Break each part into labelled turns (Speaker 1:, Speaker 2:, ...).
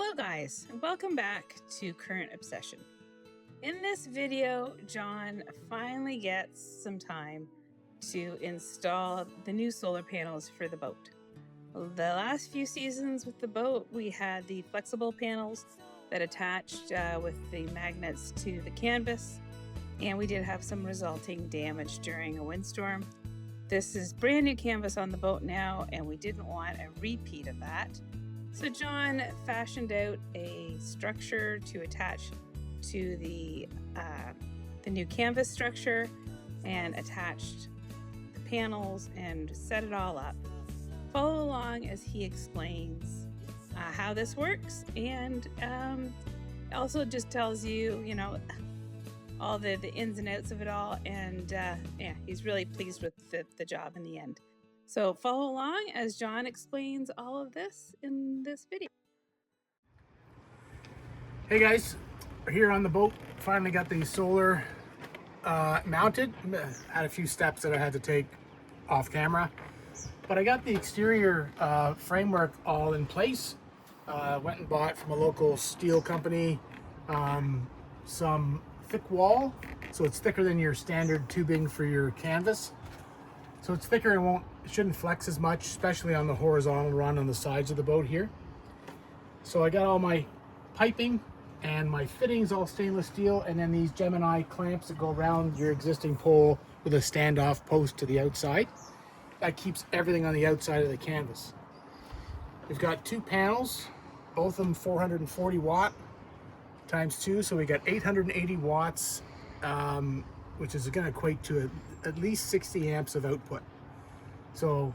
Speaker 1: Hello guys, and welcome back to Current Obsession. In this video, John finally gets some time to install the new solar panels for the boat. The last few seasons with the boat, we had the flexible panels that attached with the magnets to the canvas, and we did have some resulting damage during a windstorm. This is brand new canvas on the boat now, and we didn't want a repeat of that. So John fashioned out a structure to attach to the new canvas structure and attached the panels and set it all up. Follow along as he explains how this works, and also just tells you, all the ins and outs of it all, and he's really pleased with the job in the end. So follow along as John explains all of this in this video.
Speaker 2: Hey guys, we're here on the boat. Finally got the solar mounted. Had a few steps that I had to take off camera, but I got the exterior framework all in place. Went and bought from a local steel company some thick wall, so it's thicker than your standard tubing for your canvas. So it's thicker and it shouldn't flex as much, especially on the horizontal run on the sides of the boat here. So I got all my piping and my fittings all stainless steel, and then these Gemini clamps that go around your existing pole with a standoff post to the outside. That keeps everything on the outside of the canvas. We've got two panels, both of them 440 watt times 2, so we got 880 watts, which is going to equate to at least 60 amps of output. So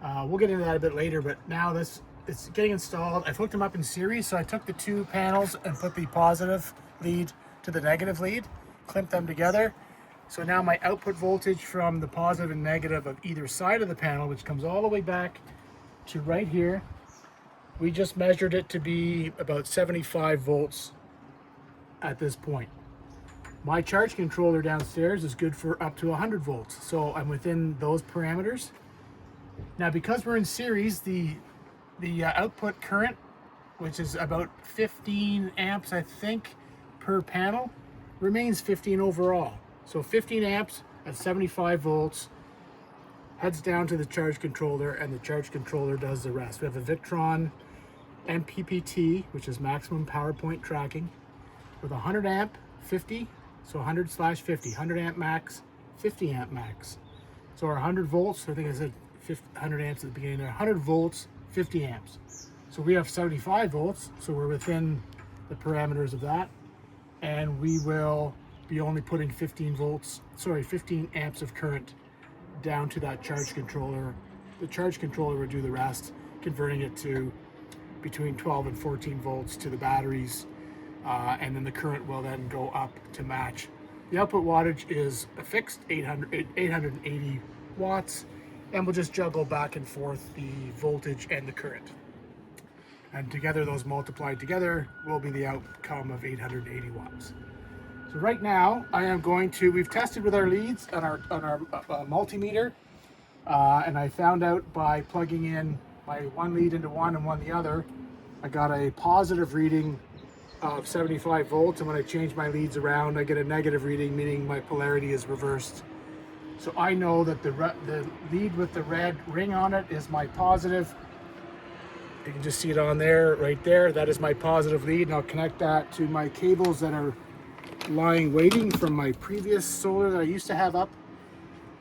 Speaker 2: we'll get into that a bit later, but now it's getting installed. I've hooked them up in series, so I took the two panels and put the positive lead to the negative lead, clamped them together. So now my output voltage from the positive and negative of either side of the panel, which comes all the way back to right here, we just measured it to be about 75 volts at this point. My charge controller downstairs is good for up to 100 volts, so I'm within those parameters. Now, because we're in series, the output current, which is about 15 amps, I think, per panel, remains 15 overall. So 15 amps at 75 volts heads down to the charge controller, and the charge controller does the rest. We have a Victron MPPT, which is maximum power point tracking, with 100 amp, 50, so 100/50, 100 amp max, 50 amp max. So our 100 volts, I think I said 100 amps at the beginning there, 100 volts, 50 amps. So we have 75 volts, so we're within the parameters of that. And we will be only putting 15 amps of current down to that charge controller. The charge controller will do the rest, converting it to between 12 and 14 volts to the batteries. And then the current will then go up to match. The output wattage is a fixed 880 watts, and we'll just juggle back and forth the voltage and the current. And together, those multiplied together will be the outcome of 880 watts. So right now, we've tested with our leads on our multimeter, and I found out by plugging in my one lead into one and one the other, I got a positive reading of 75 volts, and when I change my leads around, I get a negative reading, meaning my polarity is reversed. So I know that the lead with the red ring on it is my positive. You can just see it on there, right there. That is my positive lead, and I'll connect that to my cables that are lying waiting from my previous solar that I used to have up.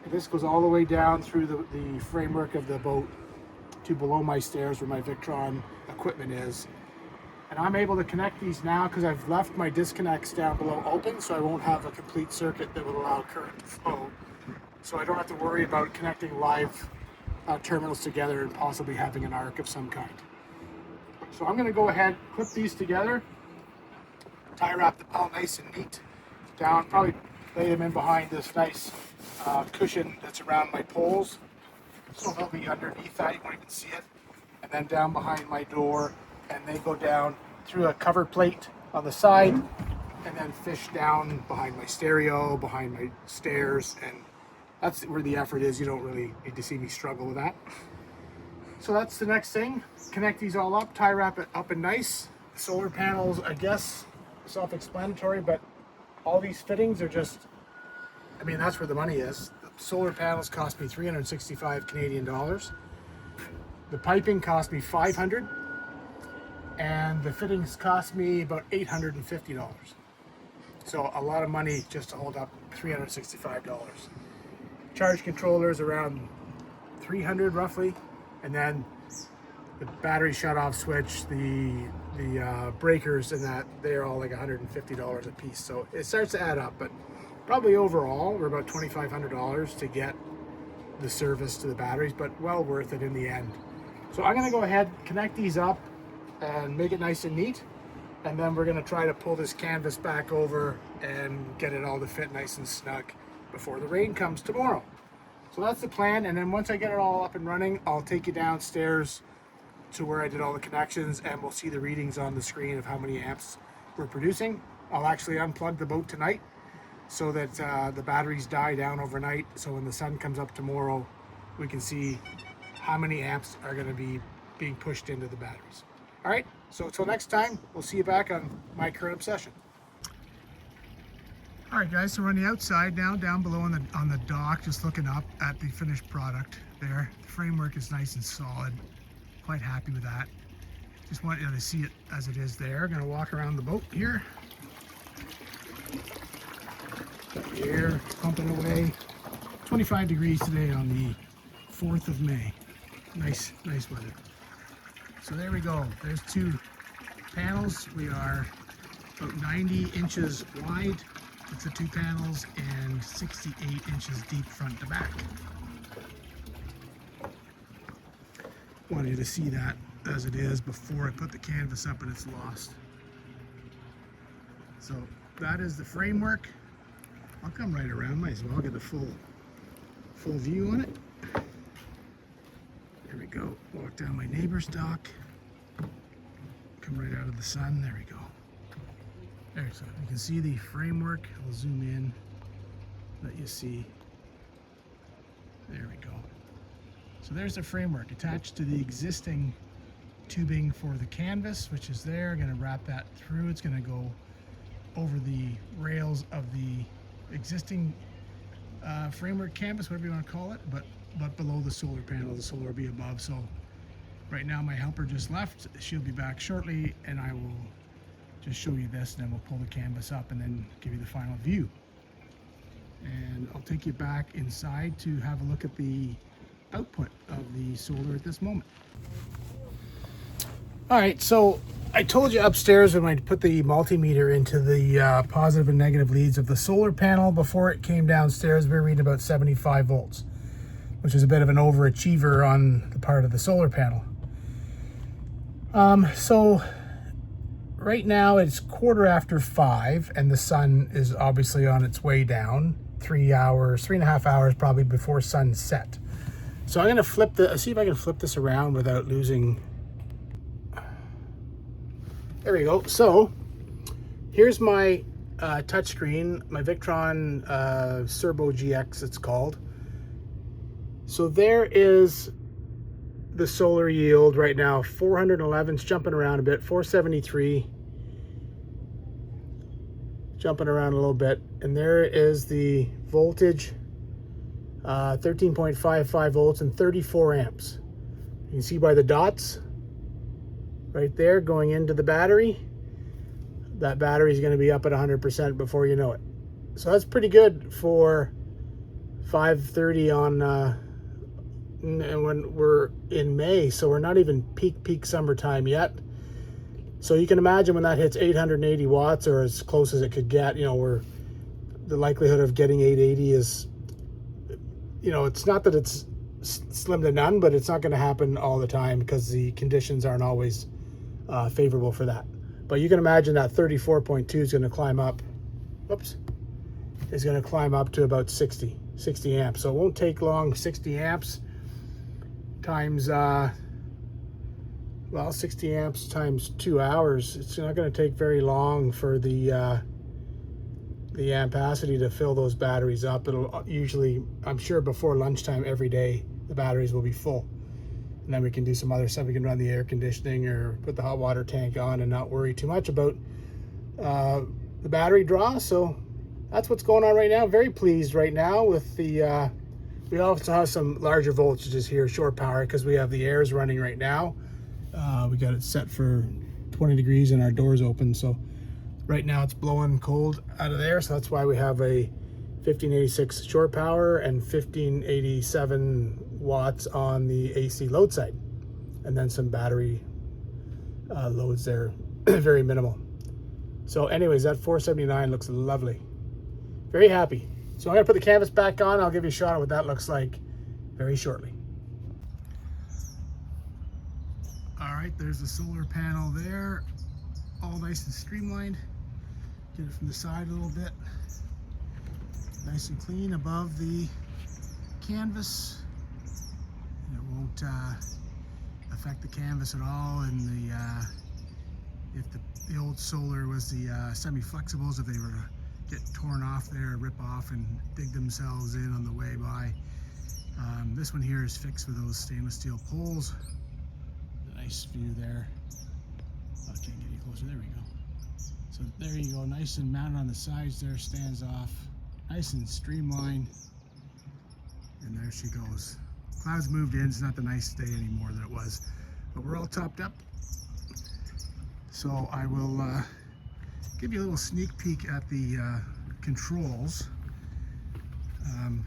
Speaker 2: And this goes all the way down through the framework of the boat to below my stairs where my Victron equipment is. And I'm able to connect these now because I've left my disconnects down below open, so I won't have a complete circuit that will allow current to flow. So I don't have to worry about connecting live terminals together and possibly having an arc of some kind. So I'm going to go ahead, clip these together, tie wrap them all nice and neat down, probably lay them in behind this nice cushion that's around my poles. So they'll be underneath that, you won't even see it. And then down behind my door, and they go down through a cover plate on the side, and then fish down behind my stereo, behind my stairs, and that's where the effort is. You don't really need to see me struggle with that. So that's the next thing. Connect these all up, tie wrap it up and nice, solar panels, I guess, self-explanatory, but all these fittings are just, I mean, that's where the money is. The solar panels cost me 365 Canadian dollars. The piping cost me 500, and the fittings cost me about $850. So a lot of money just to hold up $365. Charge controllers around 300 roughly, and then the battery shut-off switch, the breakers, and that they're all like $150 a piece. So it starts to add up, but probably overall we're about $2,500 to get the service to the batteries, but well worth it in the end. So I'm going to go ahead, connect these up, and make it nice and neat, and then we're going to try to pull this canvas back over and get it all to fit nice and snug before the rain comes tomorrow. So that's the plan, and then once I get it all up and running, I'll take you downstairs to where I did all the connections, and we'll see the readings on the screen of how many amps we're producing. I'll actually unplug the boat tonight so that the batteries die down overnight, so when the sun comes up tomorrow we can see how many amps are going to be being pushed into the batteries. All right, so until next time, we'll see you back on My Current Obsession. All right, guys, so we're on the outside now, down below on the dock, just looking up at the finished product there. The framework is nice and solid. Quite happy with that. Just want you to see it as it is there. Gonna walk around the boat here. Got the air pumping away. 25 degrees today on the 4th of May. Nice weather. So there we go. There's two panels. We are about 90 inches wide. It's the two panels, and 68 inches deep front to back. Wanted you to see that as it is before I put the canvas up and it's lost. So that is the framework. I'll come right around, might as well get the full view on it. There we go. Walk down my neighbor's dock. Come right out of the sun. There we go. There, so you can see the framework. I'll zoom in, let you see. There we go. So there's the framework attached to the existing tubing for the canvas, which is there. I'm going to wrap that through. It's going to go over the rails of the existing framework canvas, whatever you want to call it, but below the solar panel. The solar will be above. So right now my helper just left. She'll be back shortly, and I will just show you this, and then we'll pull the canvas up and then give you the final view. And I'll take you back inside to have a look at the output of the solar at this moment. All right, so I told you upstairs when I put the multimeter into the positive and negative leads of the solar panel, before it came downstairs, we were reading about 75 volts, which is a bit of an overachiever on the part of the solar panel. So right now it's 5:15, and the sun is obviously on its way down. 3.5 hours probably before sunset. So I'm gonna see if I can flip this around without losing. There we go. So here's my touchscreen, my Victron Serbo GX it's called. So there is the solar yield right now. 411's jumping around a bit. 473, jumping around a little bit, and there is the voltage, 13.55 volts and 34 amps. You can see by the dots right there going into the battery. That battery is going to be up at 100% before you know it. So that's pretty good for 5:30 on and when we're in May, so we're not even peak summertime yet. So you can imagine when that hits 880 watts, or as close as it could get, the likelihood of getting 880 is, it's not that it's slim to none, but it's not going to happen all the time because the conditions aren't always favorable for that. But you can imagine that 34.2 is going to climb up. Is going to climb up to about 60 amps. So it won't take long. 60 amps times 60 amps times 2 hours. It's not going to take very long for the ampacity to fill those batteries up. It'll usually, I'm sure before lunchtime every day, the batteries will be full. And then we can do some other stuff. We can run the air conditioning or put the hot water tank on and not worry too much about the battery draw. So that's what's going on right now. Very pleased right now with the, we also have some larger voltages here, shore power, because we have the airs running right now. We got it set for 20 degrees and our doors open. So right now it's blowing cold out of there. So that's why we have a 1586 shore power and 1587 watts on the AC load side. And then some battery loads there, very minimal. So anyways, that 479 looks lovely. Very happy. So I'm gonna put the canvas back on. I'll give you a shot of what that looks like very shortly. All right, there's the solar panel there. All nice and streamlined. Get it from the side a little bit. Nice and clean above the canvas. And it won't affect the canvas at all. And the if the old solar was the semi-flexibles, if they were to get torn off there, rip off and dig themselves in on the way by. This one here is fixed with those stainless steel poles. Nice view there. Oh, I can't get any closer. There we go. So there you go, nice and mounted on the sides there, stands off. Nice and streamlined. And there she goes. Clouds moved in. It's not the nice day anymore that it was. But we're all topped up. So I will give you a little sneak peek at the controls.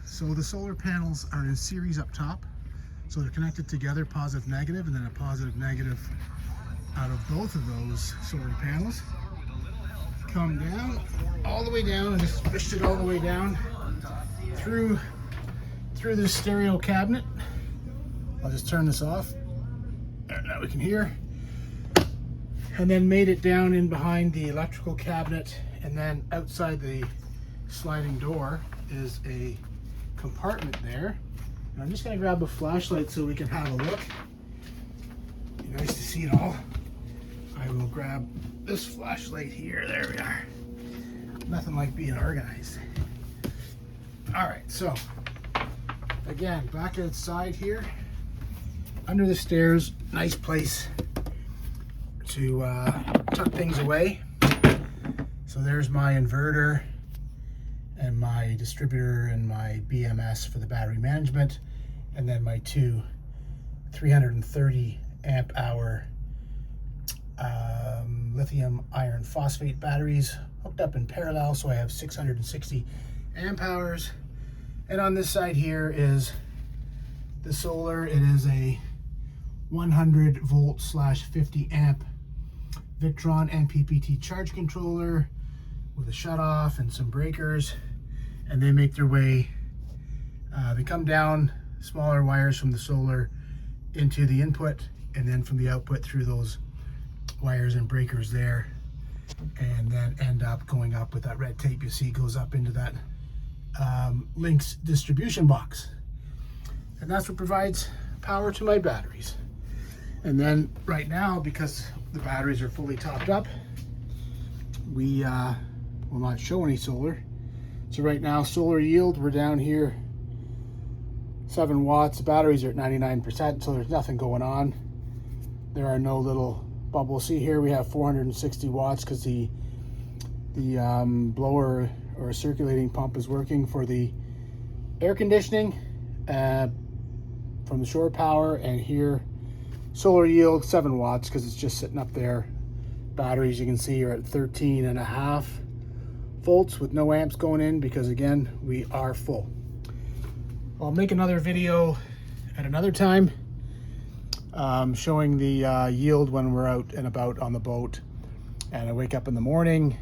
Speaker 2: So the solar panels are in series up top. So they're connected together, positive, negative, and then a positive, negative out of both of those solar panels. Come down, all the way down, and just pushed it all the way down through this stereo cabinet. I'll just turn this off. There, now we can hear. And then made it down in behind the electrical cabinet, and then outside the sliding door is a compartment there. And I'm just gonna grab a flashlight so we can have a look. Be nice to see it all. I will grab this flashlight here. There we are. Nothing like being organized. All right, so again, back outside here, under the stairs, nice place to tuck things away. So there's my inverter and my distributor and my BMS for the battery management, and then my two 330 amp hour lithium iron phosphate batteries hooked up in parallel, so I have 660 amp hours. And on this side here is the solar. It is a 100 volt / 50 amp Victron MPPT charge controller with a shut off and some breakers, and they make their way, they come down smaller wires from the solar into the input, and then from the output through those wires and breakers there, and then end up going up with that red tape you see goes up into that Lynx distribution box, and that's what provides power to my batteries. And then right now, because the batteries are fully topped up, we will not show any solar. So right now, solar yield, we're down here 7 watts. The batteries are at 99%, so there's nothing going on. There are no little bubbles. See here, we have 460 watts because the blower or circulating pump is working for the air conditioning from the shore power. And here, solar yield 7 watts because it's just sitting up there. Batteries, you can see, are at 13.5 volts with no amps going in because, again, we are full. I'll make another video at another time showing the yield when we're out and about on the boat. And I wake up in the morning,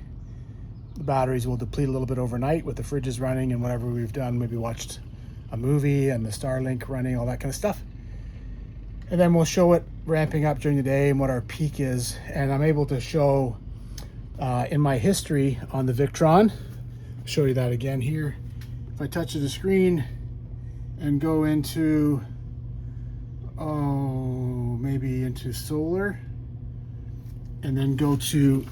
Speaker 2: the batteries will deplete a little bit overnight with the fridges running and whatever we've done, maybe watched a movie and the Starlink running, all that kind of stuff. And then we'll show it ramping up during the day and what our peak is. And I'm able to show in my history on the Victron, show you that again here. If I touch the screen and go into, maybe into solar, and then go to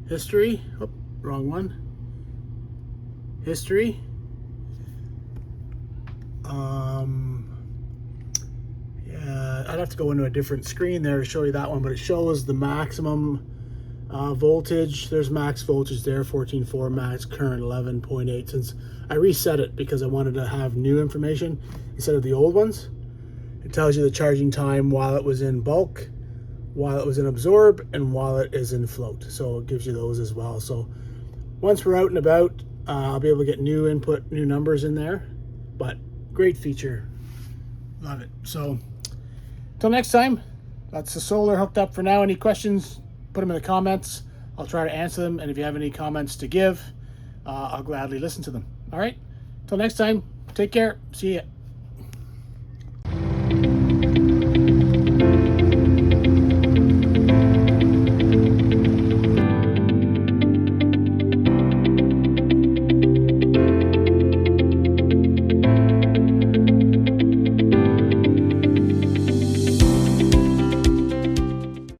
Speaker 2: history, wrong one, history, I'd have to go into a different screen there to show you that one, but it shows the maximum voltage. There's max voltage there, 14.4, max current 11.8. Since I reset it because I wanted to have new information instead of the old ones. It tells you the charging time while it was in bulk, while it was in absorb, and while it is in float. So it gives you those as well. So once we're out and about, I'll be able to get new input, new numbers in there. But great feature, love it. So until next time, that's the solar hooked up for now. Any questions, put them in the comments. I'll try to answer them. And if you have any comments to give, I'll gladly listen to them. All right, until next time, take care. See ya.